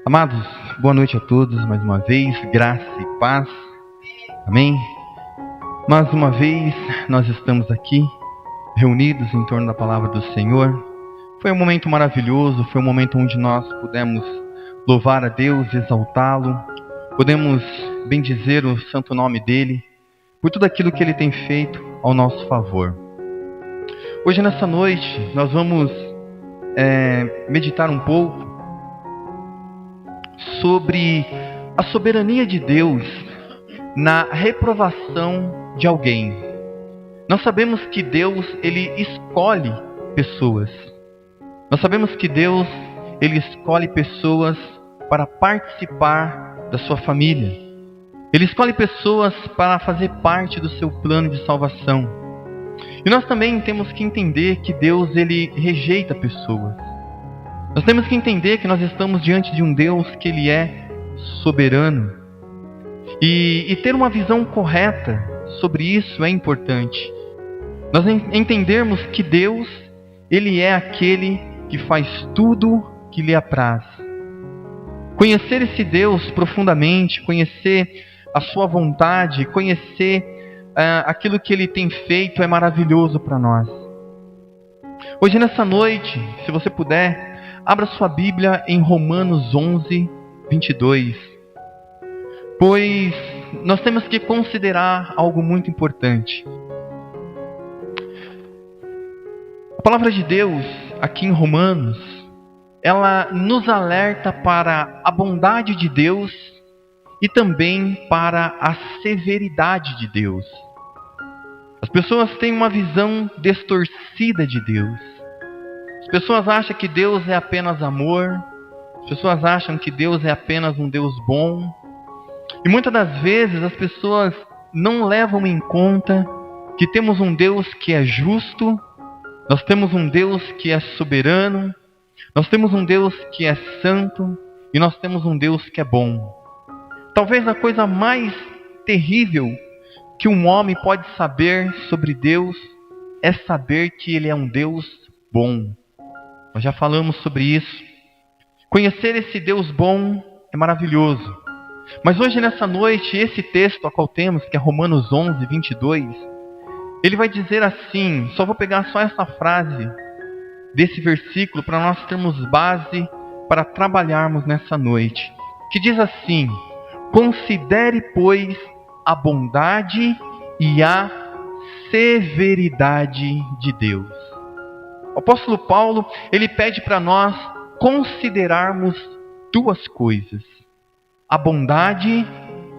Amados, boa noite a todos mais uma vez, graça e paz, amém? Mais uma vez nós estamos aqui, reunidos em torno da palavra do Senhor. Foi um momento maravilhoso, foi um momento onde nós pudemos louvar a Deus, exaltá-lo, podemos bendizer o santo nome dEle, por tudo aquilo que Ele tem feito ao nosso favor. Hoje nessa noite nós vamos meditar um pouco sobre a soberania de Deus na reprovação de alguém. Nós sabemos que Deus, Ele escolhe pessoas. Nós sabemos que Deus, Ele escolhe pessoas para participar da sua família. Ele escolhe pessoas para fazer parte do seu plano de salvação. E nós também temos que entender que Deus, Ele rejeita pessoas. Nós temos que entender que nós estamos diante de um Deus que Ele é soberano. E ter uma visão correta sobre isso é importante. Nós entendermos que Deus, Ele é aquele que faz tudo que lhe apraz. Conhecer esse Deus profundamente, conhecer a sua vontade, conhecer aquilo que Ele tem feito é maravilhoso para nós. Hoje nessa noite, se você puder, abra sua Bíblia em Romanos 11, 22. Pois nós temos que considerar algo muito importante. A palavra de Deus, aqui em Romanos, ela nos alerta para a bondade de Deus e também para a severidade de Deus. As pessoas têm uma visão distorcida de Deus. As pessoas acham que Deus é apenas amor. As pessoas acham que Deus é apenas um Deus bom. E muitas das vezes as pessoas não levam em conta que temos um Deus que é justo. Nós temos um Deus que é soberano. Nós temos um Deus que é santo. E nós temos um Deus que é bom. Talvez a coisa mais terrível que um homem pode saber sobre Deus é saber que Ele é um Deus bom. Nós já falamos sobre isso. Conhecer esse Deus bom é maravilhoso. Mas hoje nessa noite, esse texto a qual temos, que é Romanos 11, 22, ele vai dizer assim, só vou pegar só essa frase desse versículo para nós termos base para trabalharmos nessa noite. Que diz assim: considere, pois, a bondade e a severidade de Deus. O apóstolo Paulo, ele pede para nós considerarmos duas coisas: a bondade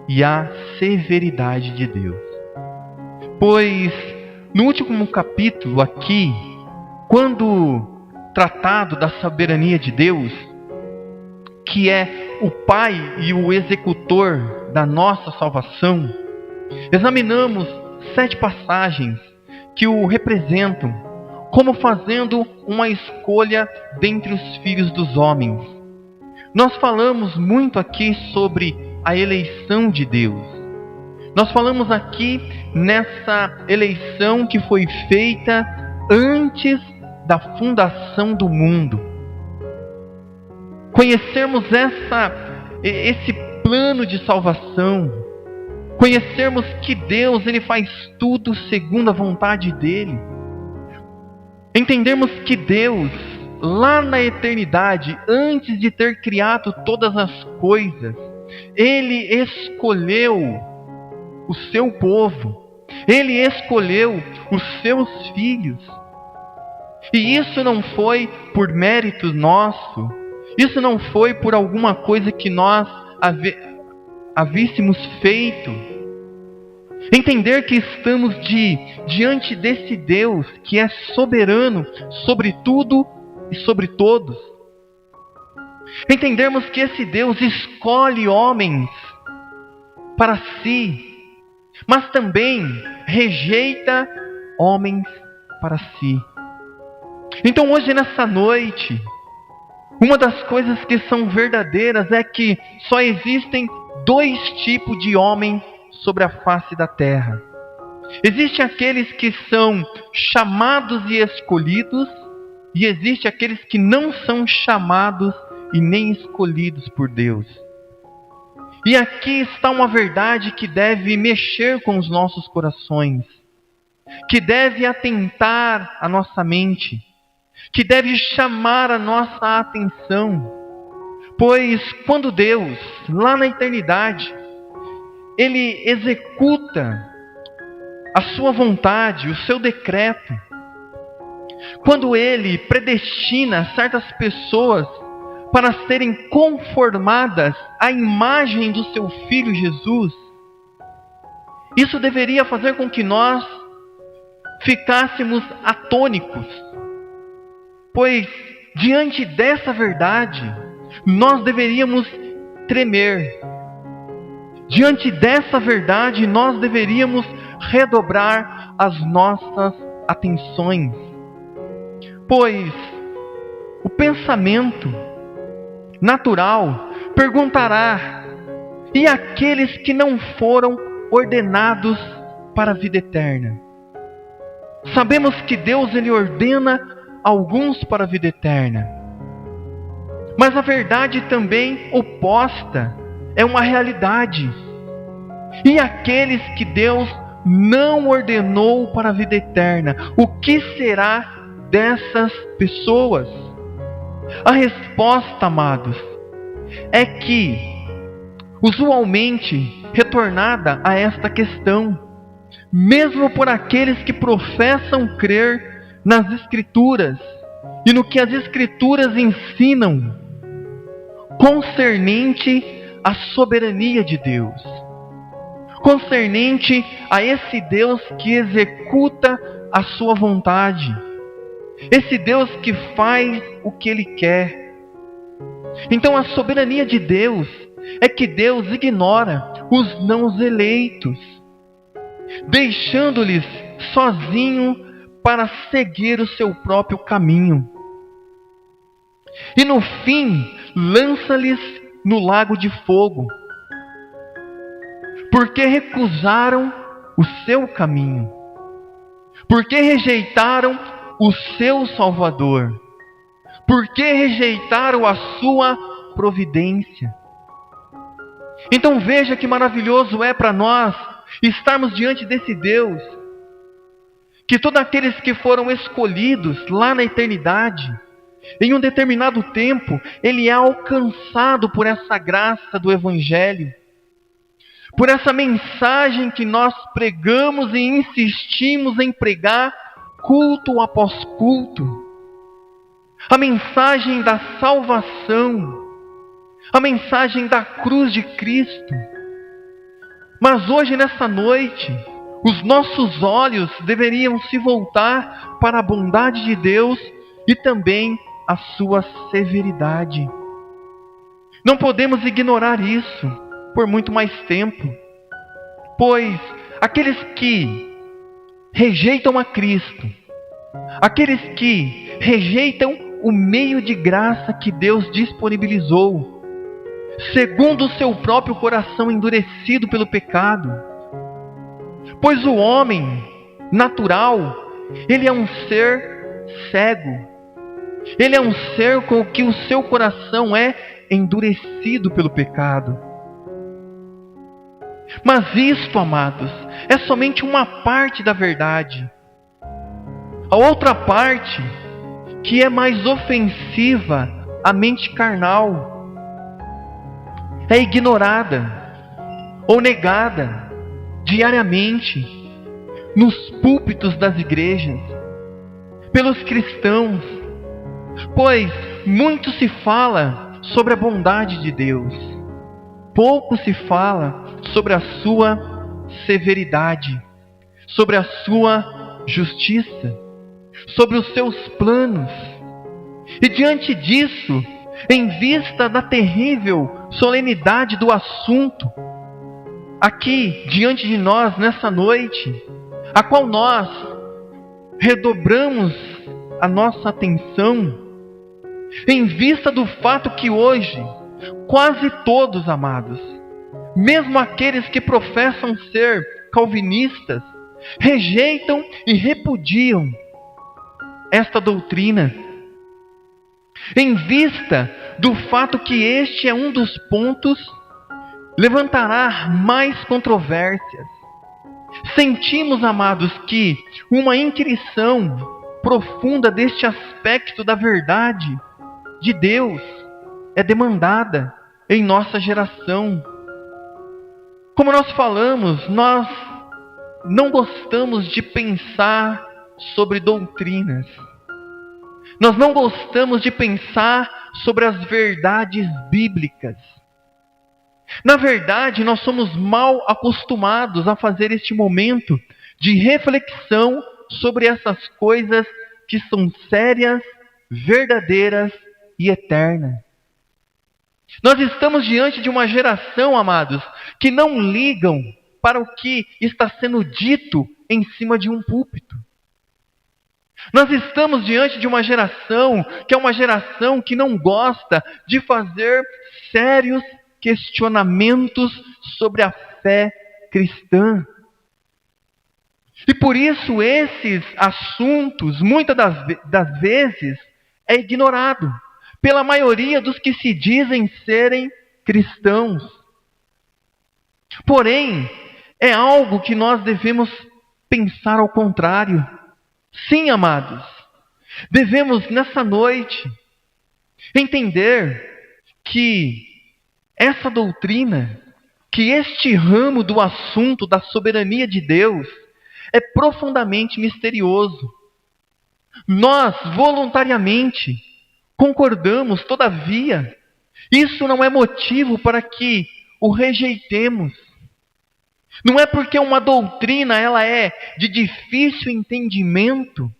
e a severidade de Deus. Pois no último capítulo aqui, quando tratado da soberania de Deus, que é o Pai e o executor da nossa salvação, examinamos 7 passagens que o representam como fazendo uma escolha dentre os filhos dos homens. Nós falamos muito aqui sobre a eleição de Deus. Nós falamos aqui nessa eleição que foi feita antes da fundação do mundo. Conhecermos esse plano de salvação. Conhecermos que Deus, Ele faz tudo segundo a vontade dEle. Entendermos que Deus, lá na eternidade, antes de ter criado todas as coisas, Ele escolheu o seu povo. Ele escolheu os seus filhos. E isso não foi por mérito nosso. Isso não foi por alguma coisa que nós havíssemos feito. Entender que estamos diante desse Deus que é soberano sobre tudo e sobre todos. Entendermos que esse Deus escolhe homens para si, mas também rejeita homens para si. Então hoje nessa noite, uma das coisas que são verdadeiras é que só existem 2 tipos de homens sobre a face da terra. Existem aqueles que são chamados e escolhidos, e existem aqueles que não são chamados e nem escolhidos por Deus. E aqui está uma verdade que deve mexer com os nossos corações, que deve atentar a nossa mente, que deve chamar a nossa atenção. Pois quando Deus, lá na eternidade, Ele executa a sua vontade, o seu decreto, quando Ele predestina certas pessoas para serem conformadas à imagem do seu Filho Jesus, isso deveria fazer com que nós ficássemos atônicos, pois diante dessa verdade, nós deveríamos tremer. Diante dessa verdade, nós deveríamos redobrar as nossas atenções, pois o pensamento natural perguntará: e aqueles que não foram ordenados para a vida eterna? Sabemos que Deus, Ele ordena alguns para a vida eterna, mas a verdade também oposta é uma realidade. E aqueles que Deus não ordenou para a vida eterna, o que será dessas pessoas? A resposta, amados, é que, usualmente retornada a esta questão, mesmo por aqueles que professam crer nas Escrituras e no que as Escrituras ensinam concernente à soberania de Deus, concernente a esse Deus que executa a sua vontade, esse Deus que faz o que Ele quer. Então a soberania de Deus é que Deus ignora os não eleitos, deixando-lhes sozinho para seguir o seu próprio caminho. E no fim, lança-lhes no lago de fogo, porque recusaram o seu caminho, porque rejeitaram o seu Salvador, porque rejeitaram a sua providência. Então veja que maravilhoso é para nós estarmos diante desse Deus, que todos aqueles que foram escolhidos lá na eternidade, em um determinado tempo, ele é alcançado por essa graça do Evangelho, por essa mensagem que nós pregamos e insistimos em pregar culto após culto, a mensagem da salvação, a mensagem da cruz de Cristo. Mas hoje, nessa noite, os nossos olhos deveriam se voltar para a bondade de Deus e também a sua severidade. Não podemos ignorar isso por muito mais tempo, pois aqueles que rejeitam a Cristo, aqueles que rejeitam o meio de graça que Deus disponibilizou, segundo o seu próprio coração endurecido pelo pecado, pois o homem natural, ele é um ser cego, ele é um ser com que o seu coração é endurecido pelo pecado. Mas isto, amados, é somente uma parte da verdade. A outra parte, que é mais ofensiva à mente carnal, é ignorada ou negada diariamente nos púlpitos das igrejas, pelos cristãos, pois muito se fala sobre a bondade de Deus, pouco se fala sobre a sua severidade, sobre a sua justiça, sobre os seus planos. E diante disso, em vista da terrível solenidade do assunto, aqui diante de nós nessa noite, a qual nós redobramos a nossa atenção, em vista do fato que hoje, quase todos, amados, mesmo aqueles que professam ser calvinistas, rejeitam e repudiam esta doutrina. em vista do fato que este é um dos pontos levantará mais controvérsias. Sentimos, amados, que uma inquirição profunda deste aspecto da verdade de Deus é demandada em nossa geração. Como nós falamos, nós não gostamos de pensar sobre doutrinas. Nós não gostamos de pensar sobre as verdades bíblicas. Na verdade, nós somos mal acostumados a fazer este momento de reflexão sobre essas coisas que são sérias, verdadeiras e eternas. Nós estamos diante de uma geração, amados, que não ligam para o que está sendo dito em cima de um púlpito. Nós estamos diante de uma geração que é uma geração que não gosta de fazer sérios questionamentos sobre a fé cristã. E por isso esses assuntos, muitas das vezes, é ignorado pela maioria dos que se dizem serem cristãos. Porém, é algo que nós devemos pensar ao contrário. Sim, amados, devemos nessa noite entender que essa doutrina, que este ramo do assunto da soberania de Deus é profundamente misterioso. Nós voluntariamente concordamos, todavia, isso não é motivo para que o rejeitemos. Não é porque uma doutrina ela é de difícil entendimento,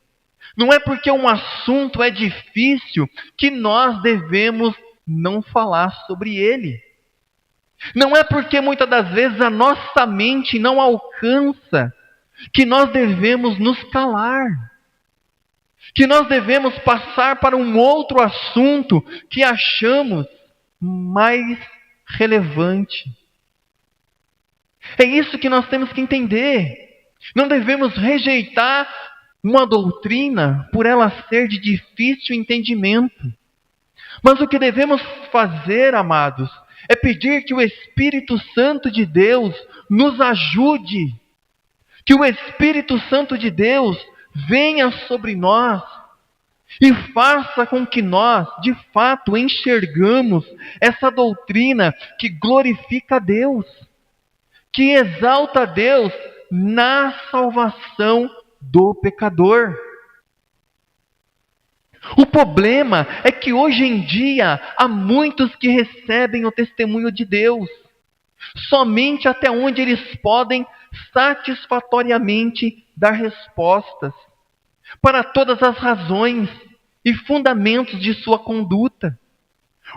não é porque um assunto é difícil que nós devemos não falar sobre ele. Não é porque muitas das vezes a nossa mente não alcança que nós devemos nos calar, que nós devemos passar para um outro assunto que achamos mais relevante. É isso que nós temos que entender. Não devemos rejeitar uma doutrina por ela ser de difícil entendimento. Mas o que devemos fazer, amados, é pedir que o Espírito Santo de Deus nos ajude. Que o Espírito Santo de Deus venha sobre nós e faça com que nós, de fato, enxergamos essa doutrina que glorifica a Deus, que exalta a Deus na salvação do pecador. O problema é que hoje em dia há muitos que recebem o testemunho de Deus somente até onde eles podem satisfatoriamente dar respostas para todas as razões e fundamentos de sua conduta.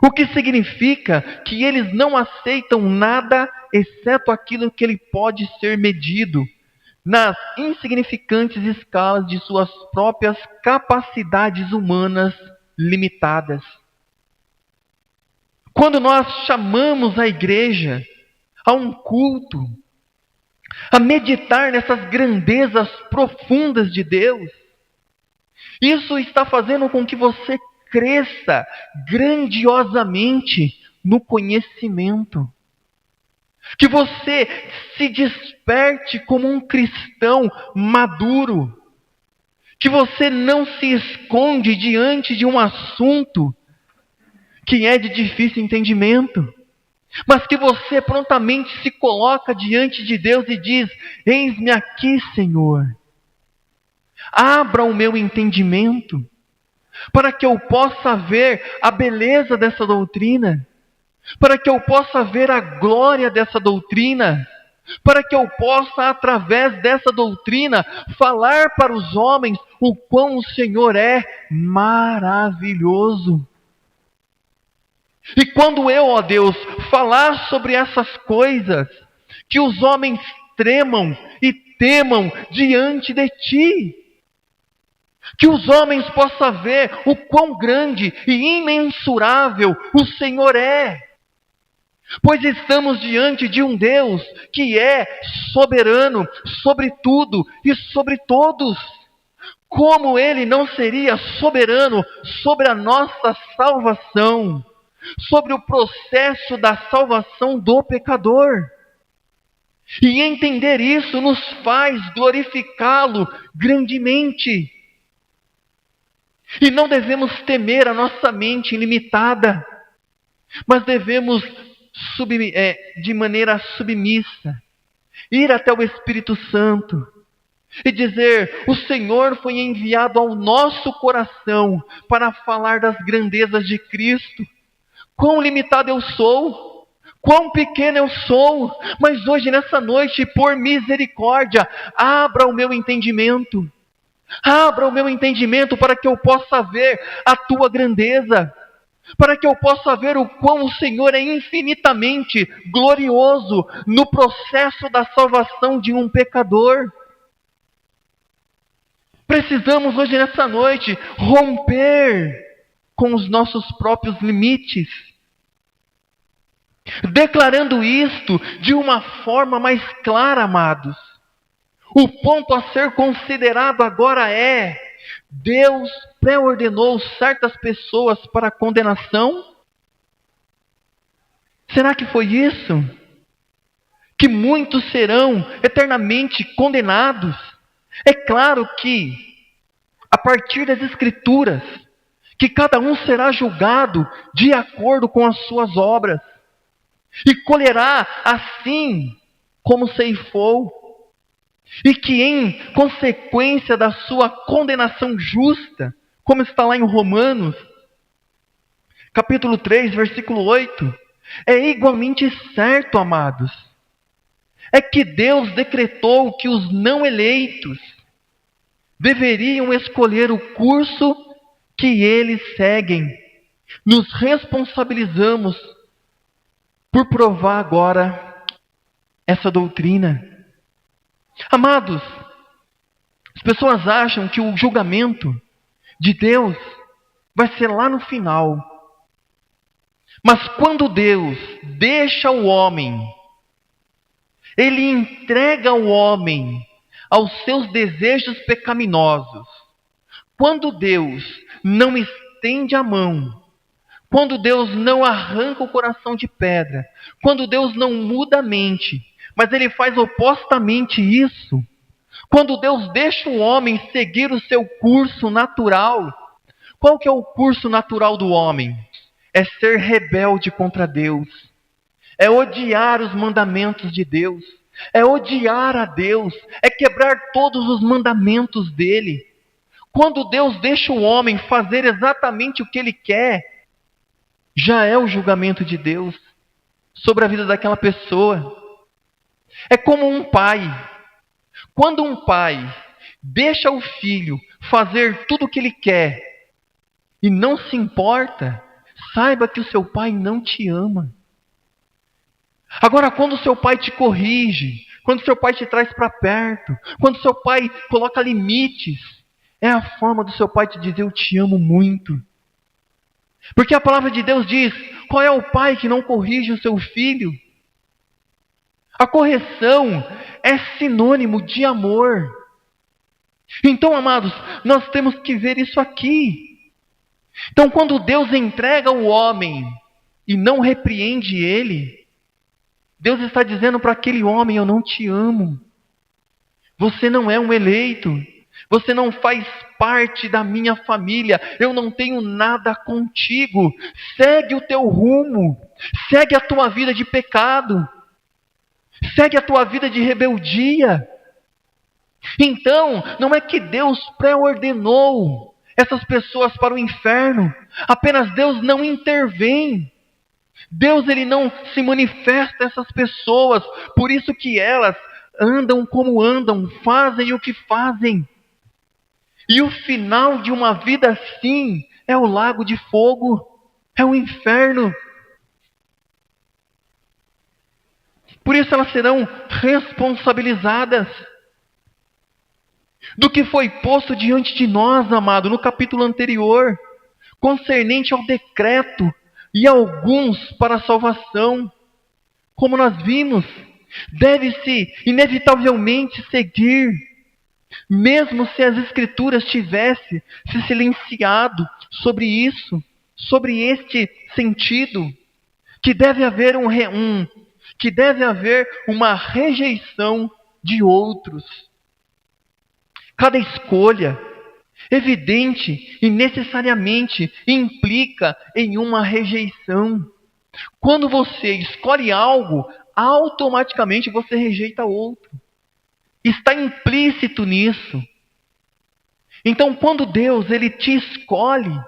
O que significa que eles não aceitam nada exceto aquilo que ele pode ser medido nas insignificantes escalas de suas próprias capacidades humanas limitadas. Quando nós chamamos a igreja a um culto, a meditar nessas grandezas profundas de Deus, isso está fazendo com que você cresça grandiosamente no conhecimento. Que você se desperte como um cristão maduro. Que você não se esconde diante de um assunto que é de difícil entendimento. Mas que você prontamente se coloca diante de Deus e diz: eis-me aqui, Senhor. Abra o meu entendimento, para que eu possa ver a beleza dessa doutrina, para que eu possa ver a glória dessa doutrina, para que eu possa, através dessa doutrina, falar para os homens o quão o Senhor é maravilhoso. E quando eu, ó Deus, falar sobre essas coisas, que os homens tremam e temam diante de Ti. Que os homens possam ver o quão grande e imensurável o Senhor é. Pois estamos diante de um Deus que é soberano sobre tudo e sobre todos. Como Ele não seria soberano sobre a nossa salvação, sobre o processo da salvação do pecador? E entender isso nos faz glorificá-lo grandemente. E não devemos temer a nossa mente ilimitada, mas devemos, de maneira submissa, ir até o Espírito Santo e dizer: o Senhor foi enviado ao nosso coração para falar das grandezas de Cristo. Quão limitado eu sou, quão pequeno eu sou, mas hoje, nessa noite, por misericórdia, abra o meu entendimento. Abra o meu entendimento para que eu possa ver a tua grandeza, para que eu possa ver o quão o Senhor é infinitamente glorioso no processo da salvação de um pecador. Precisamos hoje, nessa noite, romper com os nossos próprios limites, declarando isto de uma forma mais clara, amados. O ponto a ser considerado agora é: Deus pré-ordenou certas pessoas para a condenação? Será que foi isso? Que muitos serão eternamente condenados? É claro que, a partir das Escrituras, que cada um será julgado de acordo com as suas obras, e colherá assim como ceifou, e que em consequência da sua condenação justa, como está lá em Romanos, capítulo 3, versículo 8, é igualmente certo, amados, é que Deus decretou que os não eleitos deveriam escolher o curso que eles seguem. Nos responsabilizamos por provar agora essa doutrina. Amados, as pessoas acham que o julgamento de Deus vai ser lá no final. Mas quando Deus deixa o homem, Ele entrega o homem aos seus desejos pecaminosos. Quando Deus não estende a mão, quando Deus não arranca o coração de pedra, quando Deus não muda a mente, mas Ele faz opostamente isso, quando Deus deixa o homem seguir o seu curso natural. Qual que é o curso natural do homem? É ser rebelde contra Deus, é odiar os mandamentos de Deus, é odiar a Deus, é quebrar todos os mandamentos dele. Quando Deus deixa o homem fazer exatamente o que ele quer, já é o julgamento de Deus sobre a vida daquela pessoa. É como um pai. Quando um pai deixa o filho fazer tudo o que ele quer e não se importa, saiba que o seu pai não te ama. Agora, quando o seu pai te corrige, quando o seu pai te traz para perto, quando o seu pai coloca limites, é a forma do seu pai te dizer: eu te amo muito. Porque a palavra de Deus diz: qual é o pai que não corrige o seu filho? A correção é sinônimo de amor. Então, amados, nós temos que ver isso aqui. Então, quando Deus entrega o homem e não repreende ele, Deus está dizendo para aquele homem: eu não te amo. Você não é um eleito. Você não faz parte da minha família. Eu não tenho nada contigo. Segue o teu rumo. Segue a tua vida de pecado. Segue a tua vida de rebeldia. Então, não é que Deus pré-ordenou essas pessoas para o inferno. Apenas Deus não intervém. Deus, ele não se manifesta a essas pessoas. Por isso que elas andam como andam, fazem o que fazem. E o final de uma vida assim é o lago de fogo, é o inferno. Por isso elas serão responsabilizadas do que foi posto diante de nós, amado, no capítulo anterior, concernente ao decreto e alguns para a salvação. Como nós vimos, deve-se inevitavelmente seguir Mesmo se as Escrituras tivessem se silenciado sobre isso, sobre este sentido, que deve haver que deve haver uma rejeição de outros. Cada escolha, evidente e necessariamente, implica em uma rejeição. Quando você escolhe algo, automaticamente você rejeita outro. Está implícito nisso. Então, quando Deus ele te escolhe,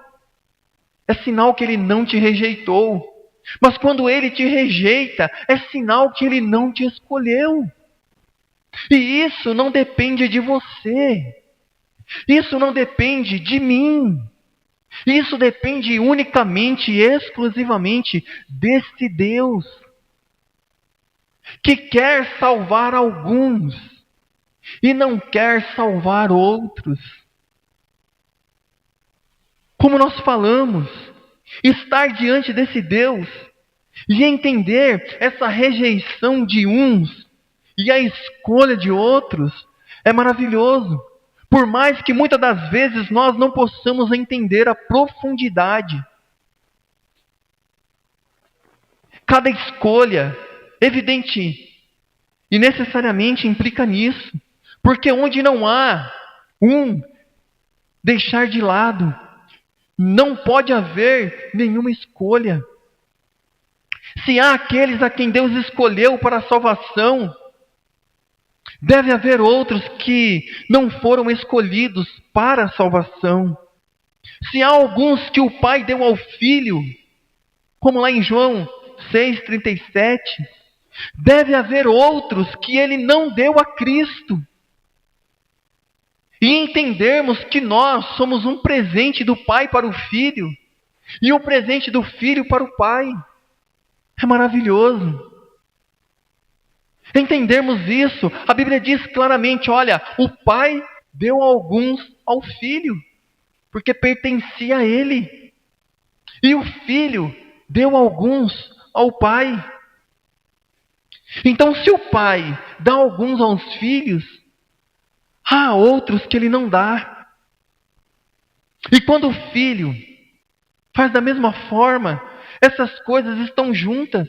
é sinal que Ele não te rejeitou. Mas quando Ele te rejeita, é sinal que Ele não te escolheu. E isso não depende de você. Isso não depende de mim. Isso depende unicamente e exclusivamente desse Deus, que quer salvar alguns e não quer salvar outros. Como nós falamos, estar diante desse Deus e entender essa rejeição de uns e a escolha de outros é maravilhoso. Por mais que muitas das vezes nós não possamos entender a profundidade. Cada escolha, evidente e necessariamente implica nisso. Porque onde não há deixar de lado, não pode haver nenhuma escolha. Se há aqueles a quem Deus escolheu para a salvação, deve haver outros que não foram escolhidos para a salvação. Se há alguns que o Pai deu ao Filho, como lá em João 6,37, deve haver outros que Ele não deu a Cristo. E entendermos que nós somos um presente do Pai para o Filho, e um presente do Filho para o Pai. É maravilhoso. Entendermos isso, a Bíblia diz claramente, olha, o Pai deu alguns ao Filho, porque pertencia a Ele. E o Filho deu alguns ao Pai. Então, se o Pai dá alguns aos filhos, há outros que Ele não dá. E quando o Filho faz da mesma forma, essas coisas estão juntas.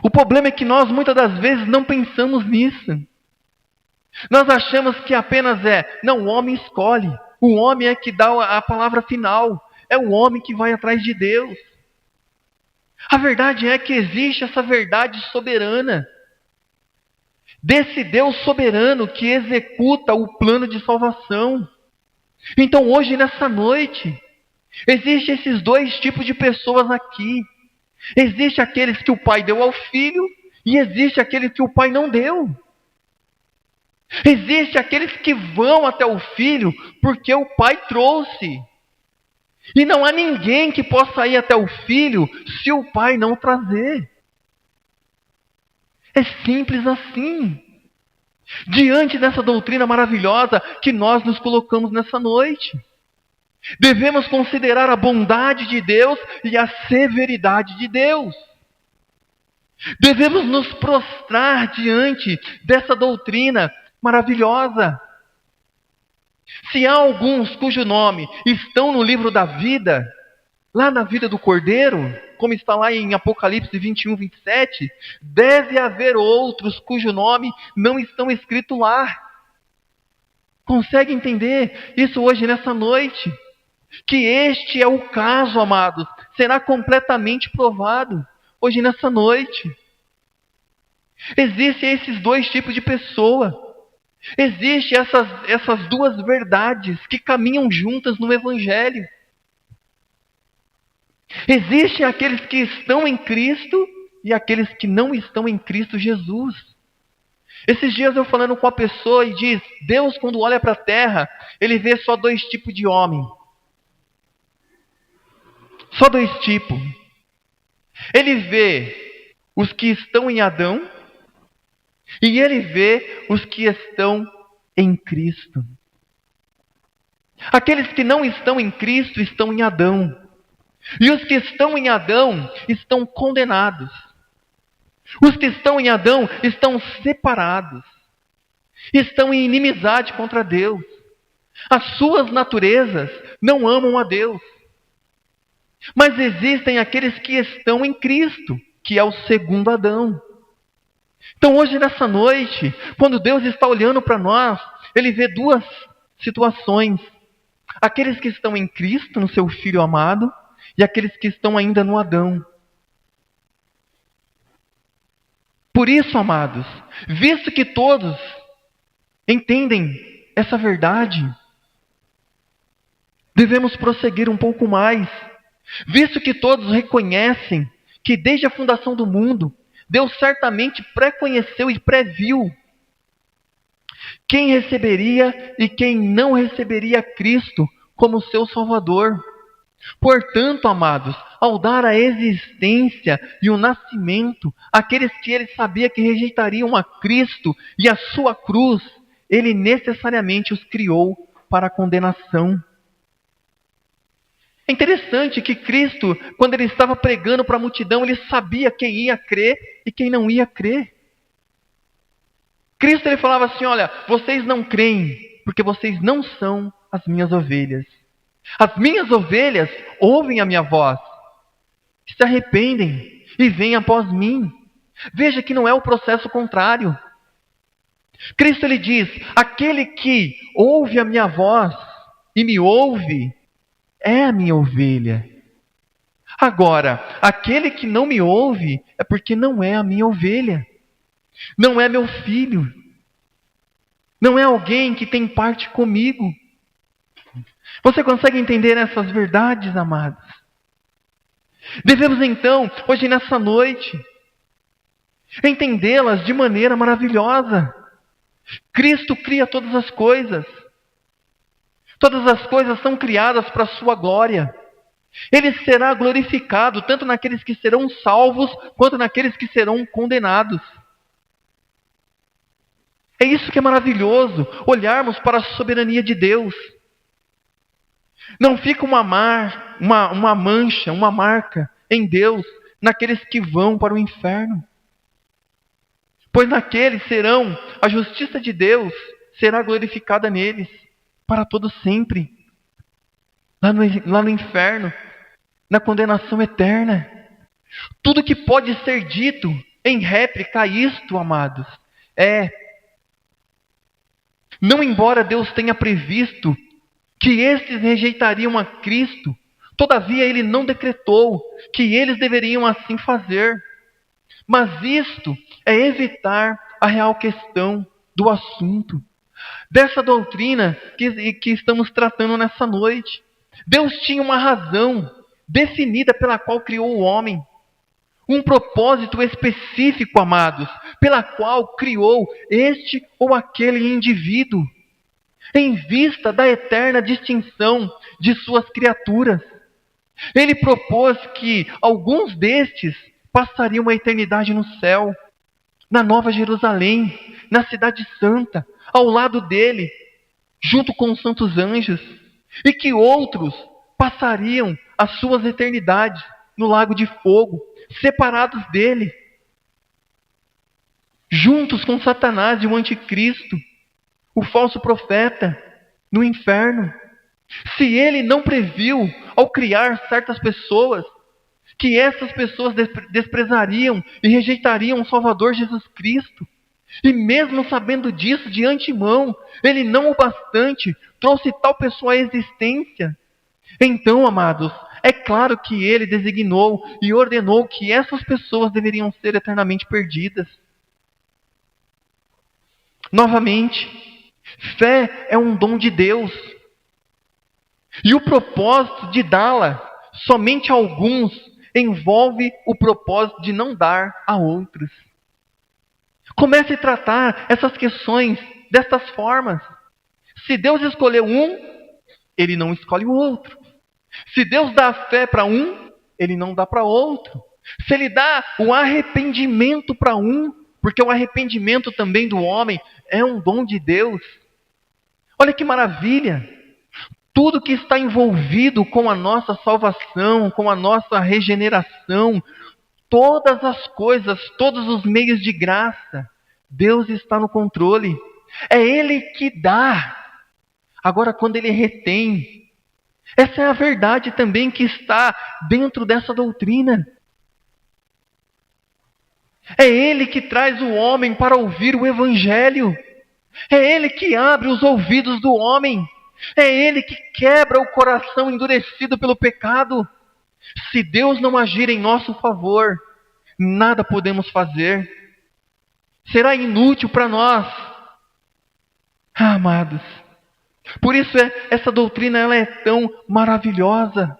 O problema é que nós muitas das vezes não pensamos nisso. Nós achamos que apenas não, o homem escolhe. O homem é que dá a palavra final. É o homem que vai atrás de Deus. A verdade é que existe essa verdade soberana. Desse Deus soberano que executa o plano de salvação. Então hoje, nessa noite, existem esses dois tipos de pessoas aqui. Existe aqueles que o Pai deu ao Filho e existe aqueles que o Pai não deu. Existe aqueles que vão até o Filho porque o Pai trouxe. E não há ninguém que possa ir até o Filho se o Pai não trazer. É simples assim. Diante dessa doutrina maravilhosa que nós nos colocamos nessa noite, devemos considerar a bondade de Deus e a severidade de Deus. Devemos nos prostrar diante dessa doutrina maravilhosa. Se há alguns cujo nome estão no livro da vida, lá na vida do Cordeiro, como está lá em Apocalipse 21, 27, deve haver outros cujo nome não estão escritos lá. Consegue entender isso hoje nessa noite? Que este é o caso, amados, será completamente provado hoje nessa noite. Existem esses dois tipos de pessoa. Existem essas duas verdades que caminham juntas no Evangelho. Existem aqueles que estão em Cristo e aqueles que não estão em Cristo Jesus. Esses dias eu falando com a pessoa e diz, Deus quando olha para a terra, Ele vê só dois tipos de homem. Só dois tipos. Ele vê os que estão em Adão e Ele vê os que estão em Cristo. Aqueles que não estão em Cristo estão em Adão. E os que estão em Adão estão condenados. Os que estão em Adão estão separados. estão em inimizade contra Deus. As suas naturezas não amam a Deus. Mas existem aqueles que estão em Cristo, que é o segundo Adão. Então hoje, nessa noite, quando Deus está olhando para nós, Ele vê duas situações. Aqueles que estão em Cristo, no seu Filho amado, e aqueles que estão ainda no Adão. Por isso, amados, visto que todos entendem essa verdade, devemos prosseguir um pouco mais. Visto que todos reconhecem que desde a fundação do mundo, Deus certamente pré-conheceu e previu quem receberia e quem não receberia Cristo como seu Salvador. Portanto, amados, ao dar a existência e o nascimento àqueles que ele sabia que rejeitariam a Cristo e a sua cruz, ele necessariamente os criou para a condenação. É interessante que Cristo, quando ele estava pregando para a multidão, ele sabia quem ia crer e quem não ia crer. Cristo ele falava assim: olha, vocês não creem porque vocês não são as minhas ovelhas. As minhas ovelhas ouvem a minha voz, se arrependem e vêm após mim. Veja que não é o processo contrário. Cristo ele diz: aquele que ouve a minha voz e me ouve é a minha ovelha. Agora, aquele que não me ouve é porque não é a minha ovelha. Não é meu filho. Não é alguém que tem parte comigo. Você consegue entender essas verdades, amados? Devemos então, hoje nessa noite, entendê-las de maneira maravilhosa. Cristo cria todas as coisas. Todas as coisas são criadas para a sua glória. Ele será glorificado tanto naqueles que serão salvos, quanto naqueles que serão condenados. É isso que é maravilhoso, olharmos para a soberania de Deus. Não fica uma mancha, uma marca em Deus naqueles que vão para o inferno. Pois naqueles serão, a justiça de Deus será glorificada neles, para todo sempre. Lá no inferno, na condenação eterna. Tudo que pode ser dito em réplica a isto, amados, não embora Deus tenha previsto que estes rejeitariam a Cristo, todavia Ele não decretou que eles deveriam assim fazer. Mas isto é evitar a real questão do assunto, dessa doutrina que estamos tratando nessa noite. Deus tinha uma razão definida pela qual criou o homem. Um propósito específico, amados, pela qual criou este ou aquele indivíduo, em vista da eterna distinção de suas criaturas. Ele propôs que alguns destes passariam a eternidade no céu, na Nova Jerusalém, na Cidade Santa, ao lado dele, junto com os santos anjos, e que outros passariam as suas eternidades no lago de fogo, separados dele, juntos com Satanás e o anticristo, o falso profeta, no inferno. Se ele não previu, ao criar certas pessoas, que essas pessoas desprezariam e rejeitariam o Salvador Jesus Cristo, e mesmo sabendo disso de antemão, ele não o bastante trouxe tal pessoa à existência, então, amados, é claro que ele designou e ordenou que essas pessoas deveriam ser eternamente perdidas. Novamente, fé é um dom de Deus. E o propósito de dá-la somente a alguns envolve o propósito de não dar a outros. Comece a tratar essas questões destas formas. Se Deus escolheu um, Ele não escolhe o outro. Se Deus dá a fé para um, Ele não dá para outro. Se Ele dá o arrependimento para um, porque o arrependimento também do homem é um dom de Deus. Olha que maravilha! Tudo que está envolvido com a nossa salvação, com a nossa regeneração, todas as coisas, todos os meios de graça, Deus está no controle. É Ele que dá. Agora, quando Ele retém, essa é a verdade também que está dentro dessa doutrina. É Ele que traz o homem para ouvir o Evangelho. É Ele que abre os ouvidos do homem. É Ele que quebra o coração endurecido pelo pecado. Se Deus não agir em nosso favor, nada podemos fazer. Será inútil para nós. Amados, por isso essa doutrina ela é tão maravilhosa.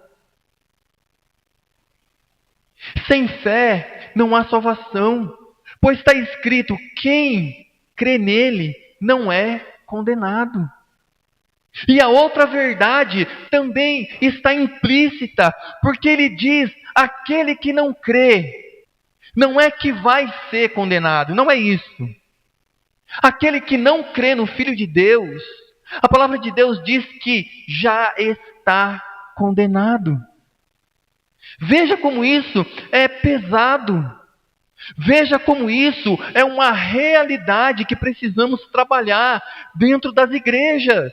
Sem fé não há salvação, pois está escrito: quem crê nele não é condenado. E a outra verdade também está implícita, porque ele diz: aquele que não crê, não é que vai ser condenado, não é isso. Aquele que não crê no Filho de Deus, a palavra de Deus diz que já está condenado. Veja como isso é pesado. Veja como isso é uma realidade que precisamos trabalhar dentro das igrejas.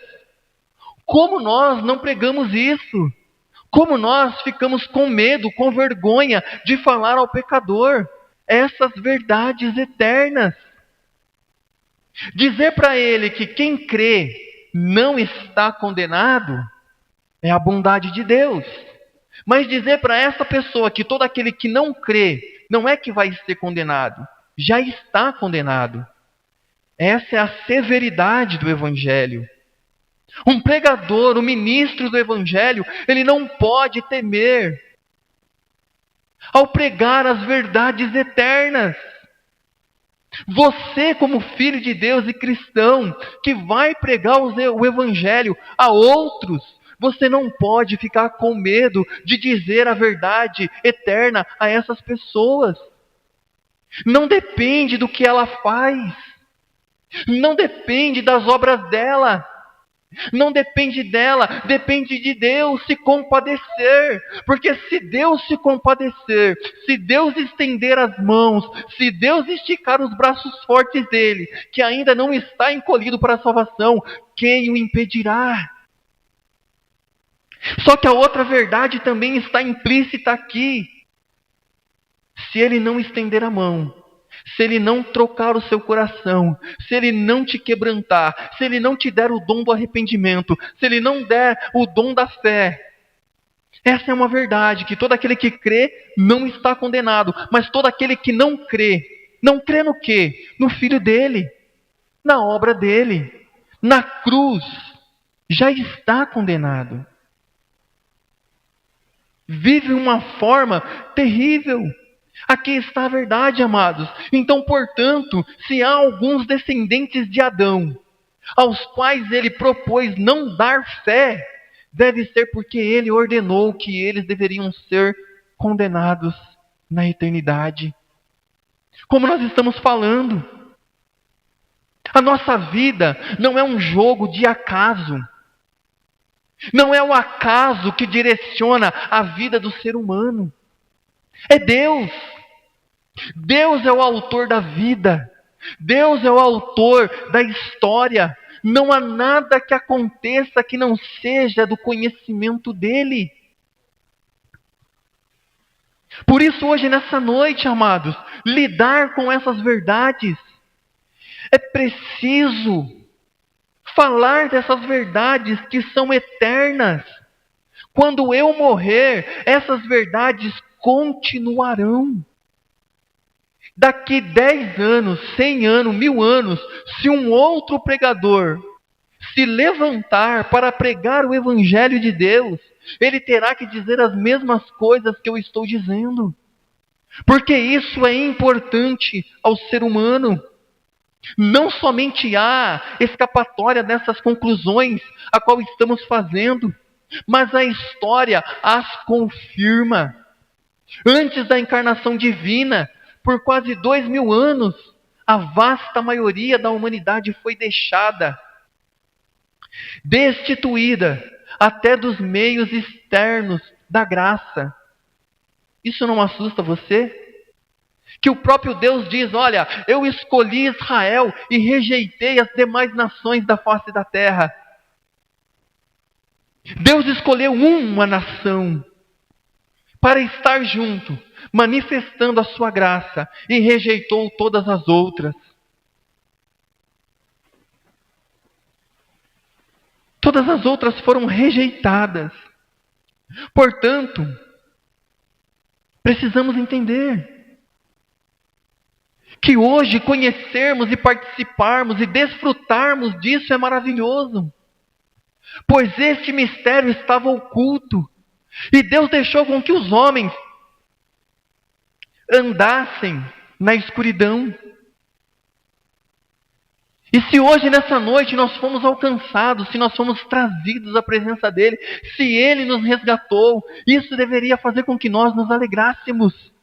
Como nós não pregamos isso? Como nós ficamos com medo, com vergonha de falar ao pecador essas verdades eternas? Dizer para ele que quem crê não está condenado é a bondade de Deus. Mas dizer para essa pessoa que todo aquele que não crê não é que vai ser condenado, já está condenado. Essa é a severidade do Evangelho. Um pregador, um ministro do Evangelho, ele não pode temer ao pregar as verdades eternas. Você, como filho de Deus e cristão, que vai pregar o Evangelho a outros, você não pode ficar com medo de dizer a verdade eterna a essas pessoas. Não depende do que ela faz, não depende das obras dela, não depende dela, depende de Deus se compadecer. Porque se Deus se compadecer, se Deus estender as mãos, se Deus esticar os braços fortes dele, que ainda não está encolhido para a salvação, quem o impedirá? Só que a outra verdade também está implícita aqui. Se ele não estender a mão, se ele não trocar o seu coração, se ele não te quebrantar, se ele não te der o dom do arrependimento, se ele não der o dom da fé, essa é uma verdade, que todo aquele que crê não está condenado, mas todo aquele que não crê no quê? No Filho dele, na obra dele, na cruz, já está condenado. Vive uma forma terrível. Aqui está a verdade, amados. Então, portanto, se há alguns descendentes de Adão, aos quais ele propôs não dar fé, deve ser porque ele ordenou que eles deveriam ser condenados na eternidade. Como nós estamos falando, a nossa vida não é um jogo de acaso. Não é o acaso que direciona a vida do ser humano. É Deus. Deus é o autor da vida. Deus é o autor da história. Não há nada que aconteça que não seja do conhecimento dele. Por isso hoje, nessa noite, amados, lidar com essas verdades. É preciso falar dessas verdades que são eternas. Quando eu morrer, essas verdades continuarão. Daqui 10 anos, 100 anos, 1000 anos, se um outro pregador se levantar para pregar o Evangelho de Deus, ele terá que dizer as mesmas coisas que eu estou dizendo. Porque isso é importante ao ser humano. Não somente há escapatória dessas conclusões a qual estamos fazendo, mas a história as confirma. Antes da encarnação divina, por quase 2000 anos, a vasta maioria da humanidade foi deixada, destituída até dos meios externos da graça. Isso não assusta você? Que o próprio Deus diz: olha, eu escolhi Israel e rejeitei as demais nações da face da terra. Deus escolheu uma nação para estar junto, manifestando a sua graça, e rejeitou todas as outras. Todas as outras foram rejeitadas. Portanto, precisamos entender que hoje conhecermos e participarmos e desfrutarmos disso é maravilhoso, pois este mistério estava oculto, e Deus deixou com que os homens andassem na escuridão. E se hoje, nessa noite, nós fomos alcançados, se nós fomos trazidos à presença dEle, se Ele nos resgatou, isso deveria fazer com que nós nos alegrássemos.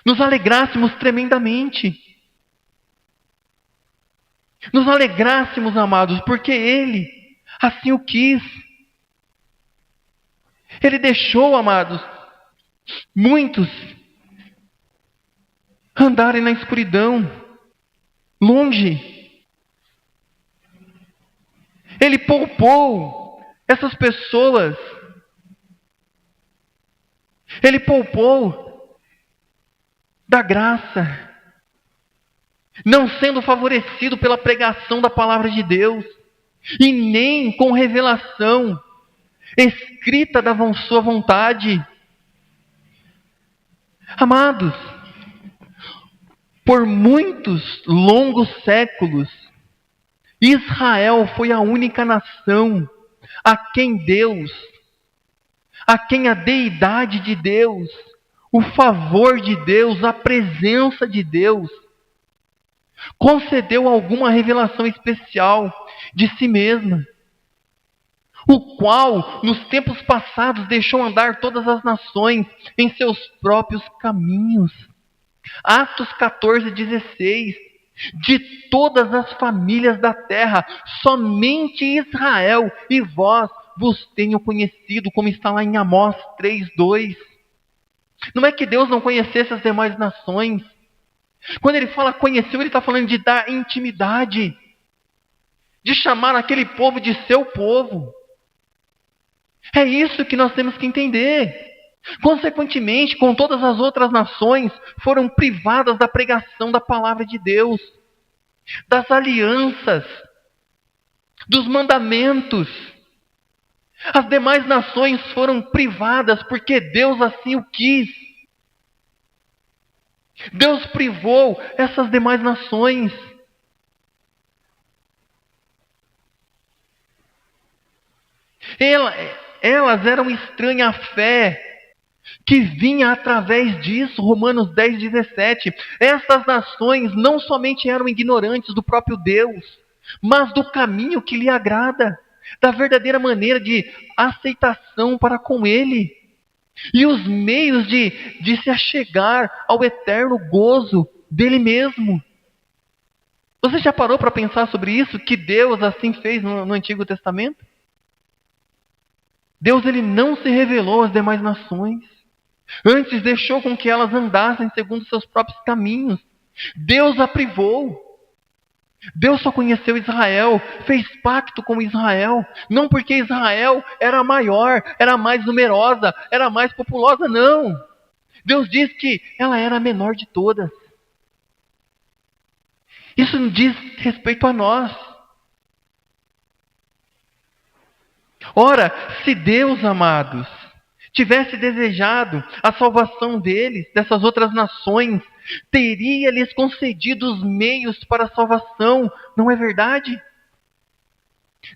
Nos alegrássemos tremendamente. Nos alegrássemos, amados, porque Ele assim o quis. Ele deixou, amados, muitos andarem na escuridão, longe. Ele poupou essas pessoas. Ele poupou da graça, não sendo favorecido pela pregação da palavra de Deus, e nem com revelação escrita da sua vontade. Amados, por muitos longos séculos, Israel foi a única nação a quem a deidade de Deus, o favor de Deus, a presença de Deus, concedeu alguma revelação especial de si mesma, o qual, nos tempos passados, deixou andar todas as nações em seus próprios caminhos. Atos 14:16. De todas as famílias da terra, somente Israel e vós vos tenho conhecido, como está lá em Amós 3:2. Não é que Deus não conhecesse as demais nações. Quando ele fala conheceu, ele está falando de dar intimidade, de chamar aquele povo de seu povo. É isso que nós temos que entender. Consequentemente, com todas as outras nações, foram privadas da pregação da palavra de Deus, das alianças, dos mandamentos. As demais nações foram privadas porque Deus assim o quis. Deus privou essas demais nações. Elas eram estranhas à fé que vinha através disso. Romanos 10:17. Essas nações não somente eram ignorantes do próprio Deus, mas do caminho que lhe agrada, da verdadeira maneira de aceitação para com Ele, e os meios de se achegar ao eterno gozo dele mesmo. Você já parou para pensar sobre isso? Que Deus assim fez no Antigo Testamento? Deus ele não se revelou às demais nações. Antes deixou com que elas andassem segundo seus próprios caminhos. Deus a privou. Deus só conheceu Israel, fez pacto com Israel, não porque Israel era maior, era mais numerosa, era mais populosa, não. Deus diz que ela era a menor de todas. Isso não diz respeito a nós. Ora, se Deus, amados, tivesse desejado a salvação deles, dessas outras nações, teria lhes concedido os meios para a salvação, não é verdade?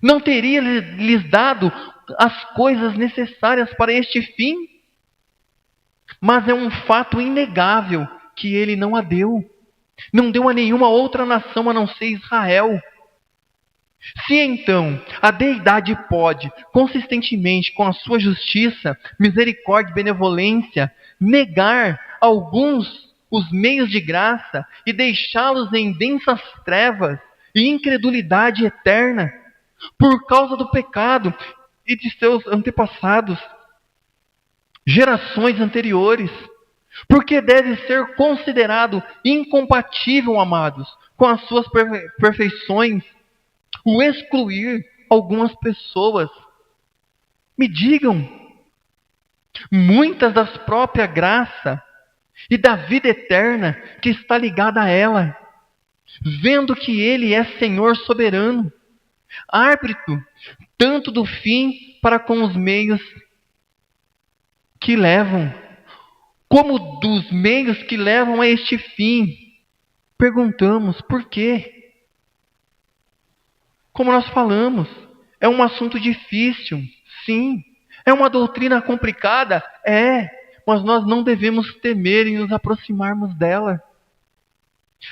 Não teria lhes dado as coisas necessárias para este fim? Mas é um fato inegável que ele não a deu. Não deu a nenhuma outra nação a não ser Israel. Se então a deidade pode, consistentemente com a sua justiça, misericórdia e benevolência, negar alguns os meios de graça e deixá-los em densas trevas e incredulidade eterna, por causa do pecado e de seus antepassados, gerações anteriores, Porque deve ser considerado incompatível, amados, com as suas perfeições, o excluir algumas pessoas. Me digam, muitas das próprias graças e da vida eterna que está ligada a ela, vendo que Ele é Senhor soberano, árbitro, tanto do fim para com os meios que levam, como dos meios que levam a este fim. Perguntamos por quê? Como nós falamos, é um assunto difícil, sim. É uma doutrina complicada, mas nós não devemos temer em nos aproximarmos dela.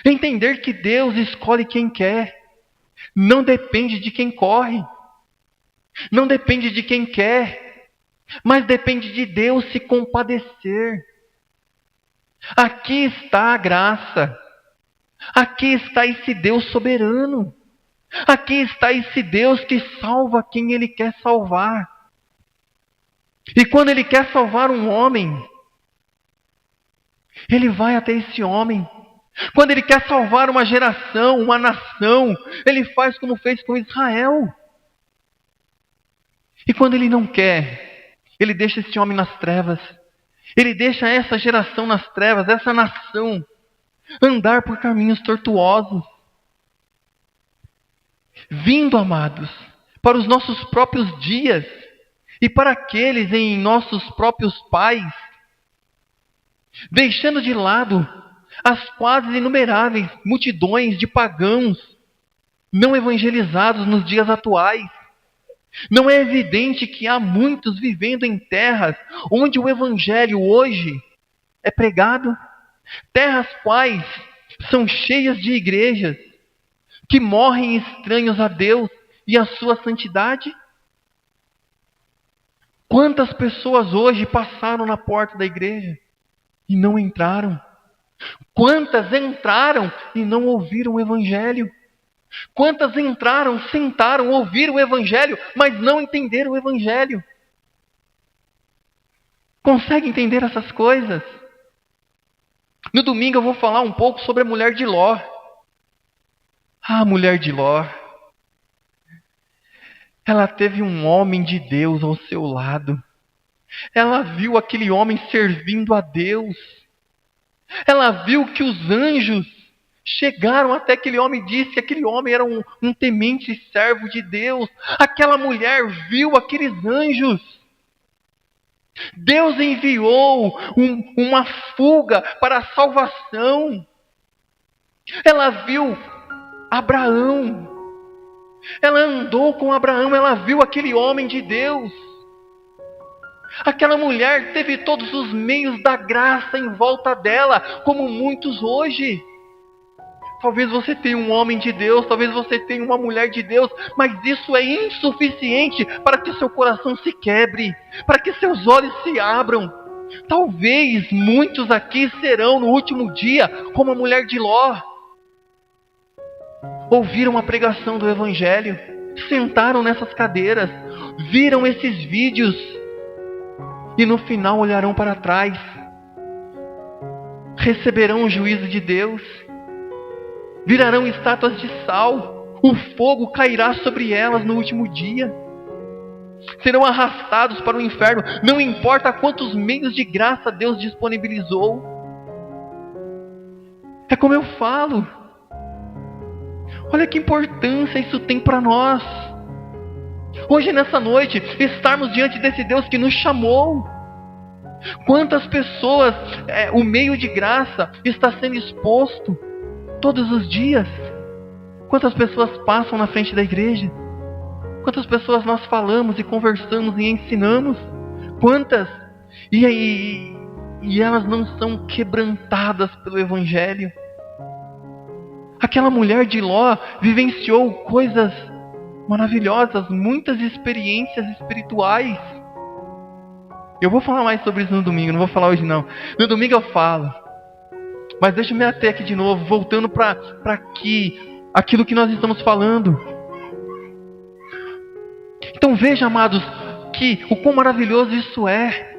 Entender que Deus escolhe quem quer, não depende de quem corre, não depende de quem quer, mas depende de Deus se compadecer. Aqui está a graça, aqui está esse Deus soberano, aqui está esse Deus que salva quem Ele quer salvar. E quando Ele quer salvar um homem, Ele vai até esse homem. Quando Ele quer salvar uma geração, uma nação, Ele faz como fez com Israel. E quando Ele não quer, Ele deixa esse homem nas trevas. Ele deixa essa geração nas trevas, essa nação, andar por caminhos tortuosos. Vindo, amados, para os nossos próprios dias e para aqueles em nossos próprios pais, deixando de lado as quase inumeráveis multidões de pagãos não evangelizados nos dias atuais. Não é evidente que há muitos vivendo em terras onde o evangelho hoje é pregado? Terras quais são cheias de igrejas que morrem estranhos a Deus e a sua santidade? Quantas pessoas hoje passaram na porta da igreja e não entraram? Quantas entraram e não ouviram o evangelho? Quantas entraram, sentaram, ouviram o evangelho, mas não entenderam o evangelho? Consegue entender essas coisas? No domingo eu vou falar um pouco sobre a mulher de Ló. A mulher de Ló, ela teve um homem de Deus ao seu lado. Ela viu aquele homem servindo a Deus. Ela viu que os anjos chegaram até aquele homem e disse que aquele homem era um temente servo de Deus. Aquela mulher viu aqueles anjos. Deus enviou uma fuga para a salvação. Ela viu Abraão. Ela andou com Abraão, ela viu aquele homem de Deus. Aquela mulher teve todos os meios da graça em volta dela, como muitos hoje. Talvez você tenha um homem de Deus, talvez você tenha uma mulher de Deus, mas isso é insuficiente para que seu coração se quebre, para que seus olhos se abram. Talvez muitos aqui serão no último dia como a mulher de Ló. Ouviram a pregação do Evangelho, sentaram nessas cadeiras, viram esses vídeos e no final olharão para trás, receberão o juízo de Deus, virarão estátuas de sal, o fogo cairá sobre elas no último dia, serão arrastados para o inferno, não importa quantos meios de graça Deus disponibilizou. É como eu falo, olha que importância isso tem para nós. Hoje nessa noite, estarmos diante desse Deus que nos chamou. Quantas pessoas, o meio de graça está sendo exposto todos os dias? Quantas pessoas passam na frente da igreja? Quantas pessoas nós falamos e conversamos e ensinamos? Quantas? E elas não são quebrantadas pelo Evangelho. Aquela mulher de Ló vivenciou coisas maravilhosas, muitas experiências espirituais. Eu vou falar mais sobre isso no domingo, não vou falar hoje não. No domingo eu falo. Mas deixa eu me ater aqui de novo, voltando para aquilo que nós estamos falando. Então veja, amados, que o quão maravilhoso isso é.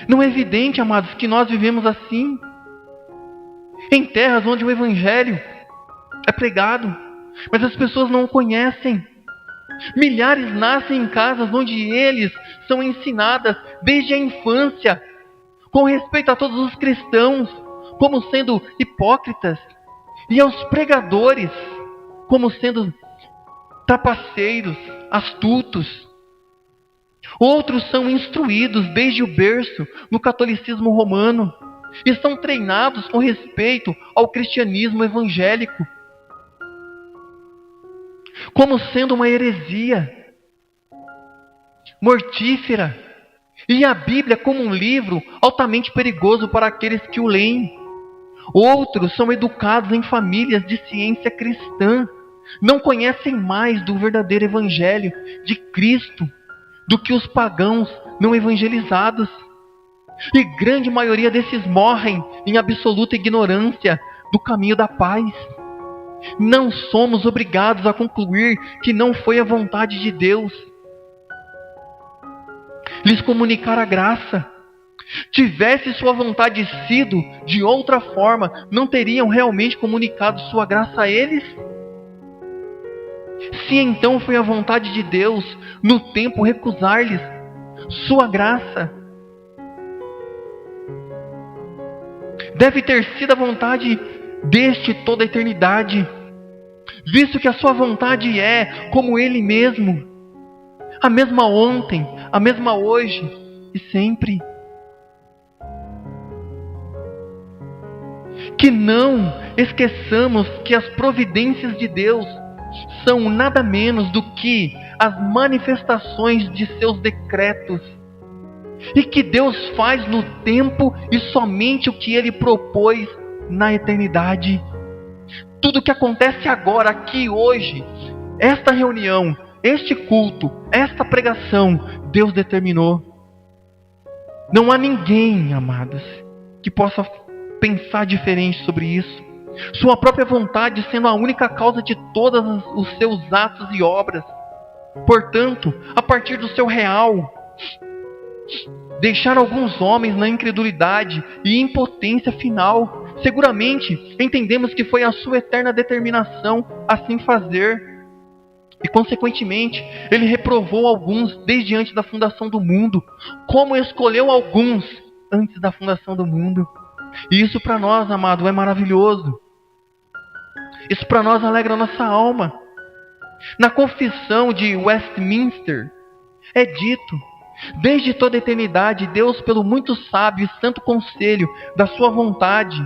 Não é evidente, amados, que nós vivemos assim, em terras onde o Evangelho é pregado, mas as pessoas não o conhecem. Milhares nascem em casas onde eles são ensinadas desde a infância com respeito a todos os cristãos como sendo hipócritas, e aos pregadores como sendo trapaceiros, astutos. Outros são instruídos desde o berço no catolicismo romano e são treinados com respeito ao cristianismo evangélico, como sendo uma heresia mortífera, e a Bíblia como um livro altamente perigoso para aqueles que o leem. Outros são educados em famílias de ciência cristã, não conhecem mais do verdadeiro evangelho de Cristo do que os pagãos não evangelizados. E grande maioria desses morrem em absoluta ignorância do caminho da paz. Não somos obrigados a concluir que não foi a vontade de Deus lhes comunicar a graça. Tivesse sua vontade sido de outra forma, não teriam realmente comunicado sua graça a eles? Se então foi a vontade de Deus, no tempo, recusar-lhes sua graça, deve ter sido a vontade deste toda a eternidade, visto que a sua vontade é, como Ele mesmo, a mesma ontem, a mesma hoje e sempre. Que não esqueçamos que as providências de Deus são nada menos do que as manifestações de seus decretos, e que Deus faz no tempo e somente o que Ele propôs na eternidade. Tudo que acontece agora, aqui, hoje, esta reunião, este culto, esta pregação, Deus determinou. Não há ninguém, amados, que possa pensar diferente sobre isso. Sua própria vontade sendo a única causa de todos os seus atos e obras. Portanto, a partir do seu real, deixar alguns homens na incredulidade e impotência final, seguramente entendemos que foi a sua eterna determinação assim fazer. E consequentemente, Ele reprovou alguns desde antes da fundação do mundo, como escolheu alguns antes da fundação do mundo. E isso para nós, amado, é maravilhoso. Isso para nós alegra a nossa alma. Na confissão de Westminster é dito: desde toda a eternidade, Deus, pelo muito sábio e santo conselho da sua vontade,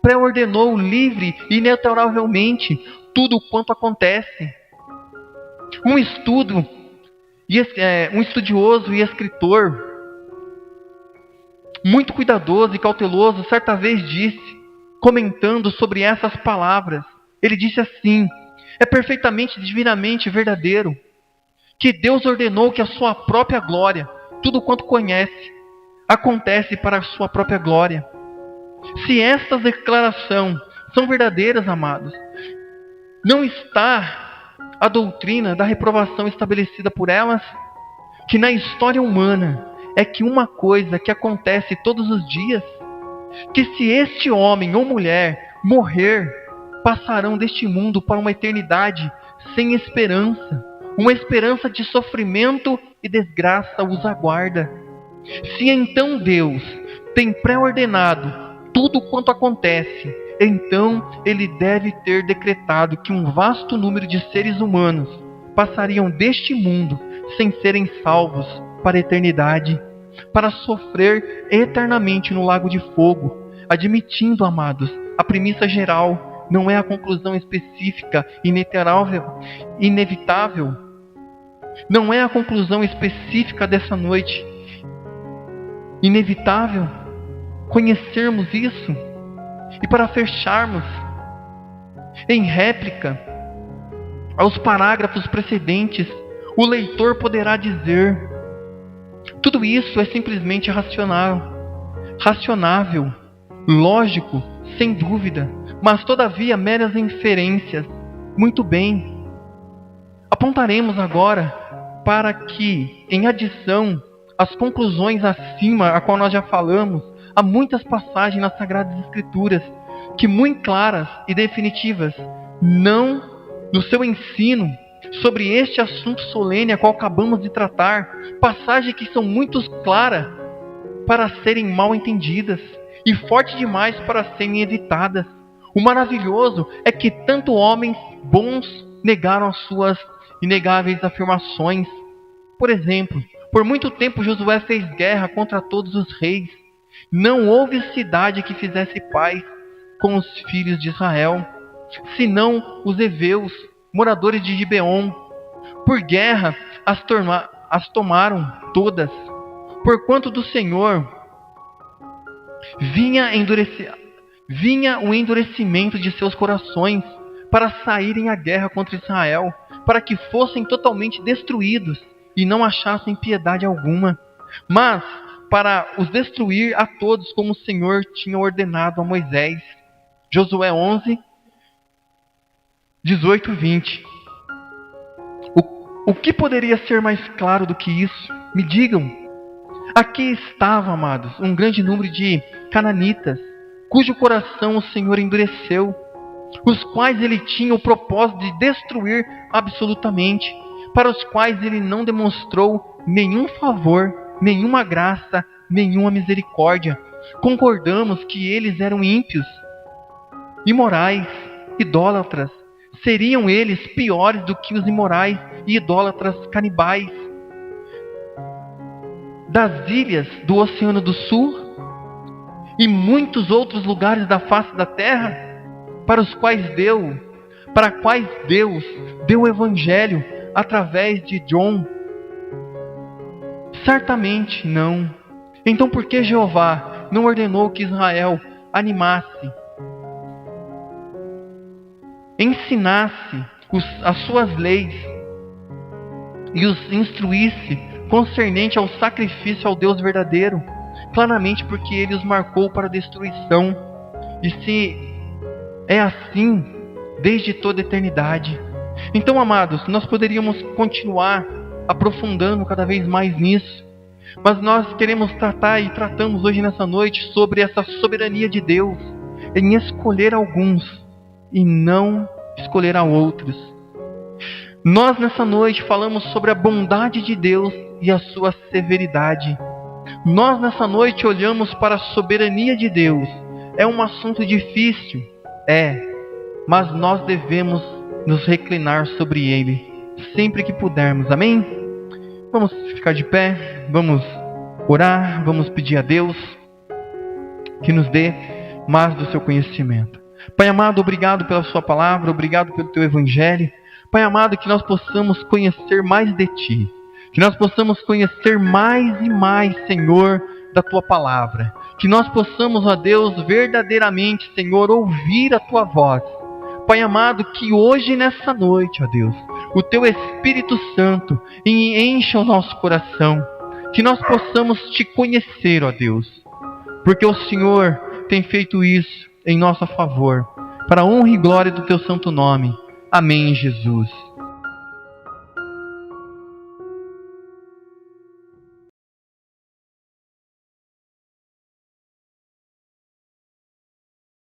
pré-ordenou livre e inalteravelmente tudo quanto acontece. Um estudioso e escritor muito cuidadoso e cauteloso certa vez disse, comentando sobre essas palavras, ele disse assim: é perfeitamente, divinamente verdadeiro que Deus ordenou que a sua própria glória, tudo quanto conhece, acontece para a sua própria glória. Se estas declarações são verdadeiras, amados, não está a doutrina da reprovação estabelecida por elas? Que na história humana é que uma coisa que acontece todos os dias, que se este homem ou mulher morrer, passarão deste mundo para uma eternidade sem esperança, uma esperança de sofrimento e desgraça os aguarda. Se então Deus tem pré-ordenado tudo quanto acontece, então Ele deve ter decretado que um vasto número de seres humanos passariam deste mundo sem serem salvos para a eternidade, para sofrer eternamente no lago de fogo, admitindo, amados, a premissa geral não é a conclusão específica, inevitável. Não é a conclusão específica dessa noite inevitável conhecermos isso. E para fecharmos, em réplica aos parágrafos precedentes, o leitor poderá dizer: tudo isso é simplesmente racionável, lógico, sem dúvida, mas todavia meras inferências. Muito bem. Apontaremos agora para que, em adição as conclusões acima, a qual nós já falamos, há muitas passagens nas Sagradas Escrituras que muito claras e definitivas, não no seu ensino sobre este assunto solene a qual acabamos de tratar, passagens que são muito claras para serem mal entendidas e fortes demais para serem evitadas. O maravilhoso é que tanto homens bons negaram as suas inegáveis afirmações. Por exemplo, por muito tempo Josué fez guerra contra todos os reis. Não houve cidade que fizesse paz com os filhos de Israel, senão os heveus, moradores de Gibeon. Por guerra as tomaram todas, porquanto do Senhor vinha o endurecimento de seus corações para saírem à guerra contra Israel, para que fossem totalmente destruídos e não achassem piedade alguma, mas para os destruir a todos, como o Senhor tinha ordenado a Moisés. Josué 11, 18 e 20. O que poderia ser mais claro do que isso? Me digam. Aqui estava, amados, um grande número de cananitas, cujo coração o Senhor endureceu, os quais ele tinha o propósito de destruir absolutamente, para os quais ele não demonstrou nenhum favor, nenhuma graça, nenhuma misericórdia. Concordamos que eles eram ímpios, imorais, idólatras. Seriam eles piores do que os imorais e idólatras canibais das ilhas do Oceano do Sul e muitos outros lugares da face da terra, para quais Deus deu o Evangelho através de John? Certamente não. Então por que Jeová não ordenou que Israel animasse, ensinasse as suas leis e os instruísse concernente ao sacrifício ao Deus verdadeiro? Claramente porque ele os marcou para destruição. E se é assim desde toda a eternidade, então, amados, nós poderíamos continuar aprofundando cada vez mais nisso, mas nós queremos tratar e tratamos hoje nessa noite sobre essa soberania de Deus em escolher alguns e não escolher a outros. Nós nessa noite falamos sobre a bondade de Deus e a sua severidade. Nós nessa noite olhamos para a soberania de Deus. É um assunto difícil? Mas nós devemos nos reclinar sobre ele sempre que pudermos. Amém? Vamos ficar de pé, vamos orar, vamos pedir a Deus que nos dê mais do seu conhecimento. Pai amado, obrigado pela sua palavra, obrigado pelo teu evangelho. Pai amado, que nós possamos conhecer mais de ti, que nós possamos conhecer mais e mais, Senhor, da tua palavra, que nós possamos, ó Deus, verdadeiramente, Senhor, ouvir a tua voz. Pai amado, que hoje nessa noite, ó Deus, o teu Espírito Santo encha o nosso coração, que nós possamos te conhecer, ó Deus, porque o Senhor tem feito isso em nosso favor, para a honra e glória do teu santo nome. Amém, Jesus.